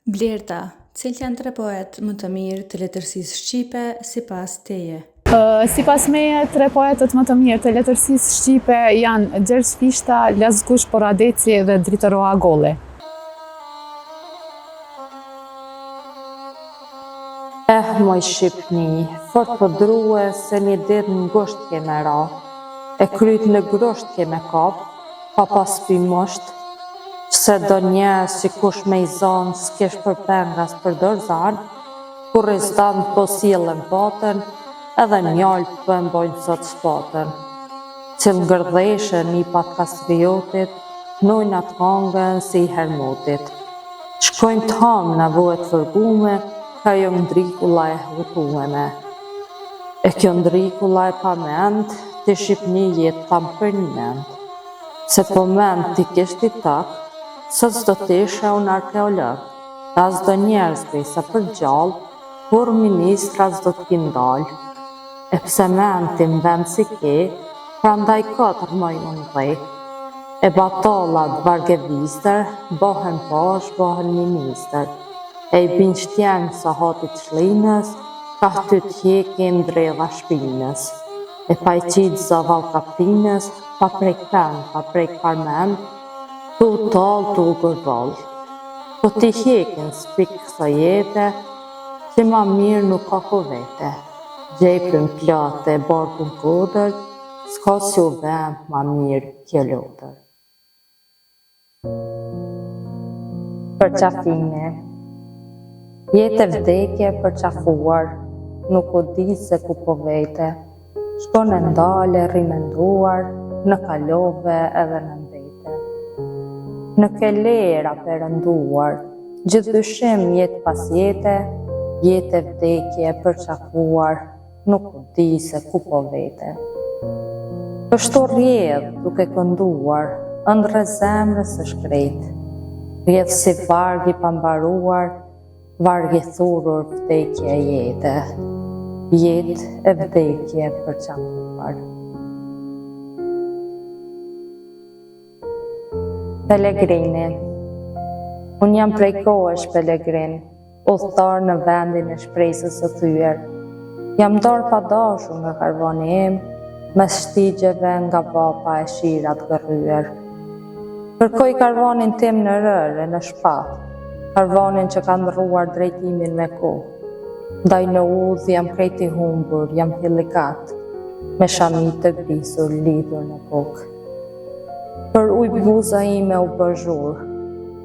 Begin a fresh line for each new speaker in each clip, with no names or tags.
Blerta, cilë janë 3 poet më të mirë të letërsisë shqipe sipas teje?
Sipas meje, 3 poetët më të mirë të letërsisë shqipe janë Gjergj Fishta, Lazgush Poradeci dhe Dritë Roa Golli.
Moj Shqipni, fort po drue se një ditë në ngusht keme ra, e kryt në grusht keme kap, pa pas pi mosht, qëse do njerës që kush me i zonë s'kesh për pengas për dorëzan, kur rizdan po silën patën, edhe mjallë për mbojnë sot shpatën. Që më gërdheshe një pat kastriotit, nojnë atë hangën si i hermotit. Shkojnë të hamë në vuet fërgume, ka jo ndrikulla e hutueme. E kjo ndrikulla e pa mend, të Shqipni jetë tam për një mend. Se po mend t'i kisht i tak, sot s'do t'ishe unë arkeolog. As do njerëzve sa për gjallë, kur ministra s'do t'kin dalë. E pse mend t'i m'vend si ke, prandaj 4 moj unë dhej. E batallat vargevistër, bohen pash, bohen minister. E i bin shtjenë sa hatit shlinës, ka ty t'jekin dredha shpinës. E pa i qitë zaval kapinës, pa prek pen, pa prek parmen, tu talë, tu gërval. Po t'i jekin s'pik kësa jete, që ma mirë nuk ka ku vete. Gjepën plate, barkun kodër, s'ka s'ju vend ma mirë kjo lodër. Për qafime. Jetë e vdekje për qafuar, nuk u di se ku po vete. Shkon e ndale, rimenduar, në kalove edhe në mbete. Në kelera përënduar, gjithë dyshim jetë pas jetë e vdekje për qafuar, nuk u di se ku po vete. Kështu rjedh duke kënduar, ëndre zemrës së shkrejt. Rjedh si vargi pambaruar, vargi thurur vdekje e jetë, jetë e vdekje për qafuar. Pelegrini. Unë jam prej kohësh pelegrin, udhëtar në vendin e shpresës së thyer. Jam dorë pa dashur nga karvani im, mes shtigjeve nga vapa e shirat gërryer. Kërkoj karvanin tim në rërë, në shpath, karvanin që ka ndrruar drejtimin me kohë. Ndaj në udhë jam krejt i humbur, jam hilikat, me shamit të grisur lidhur në kokë. Për ujë buza ime u bërzhur,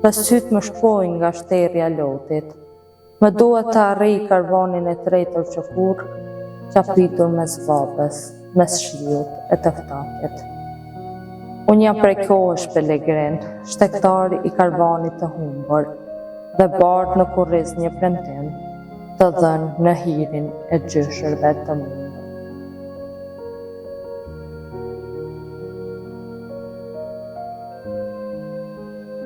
dhe sytë më shkojnë nga shterja lotit. Më duhet të arrej karvanin e tretër që kur, qapitur mes vapës, mes shiut e të ftaket. Unë jam prej kohësh pelegrin, shtektar i karvanit të humbur, dhe bardh në kurriz një premtim, të dhënë në hirin e gjyshërve të mu.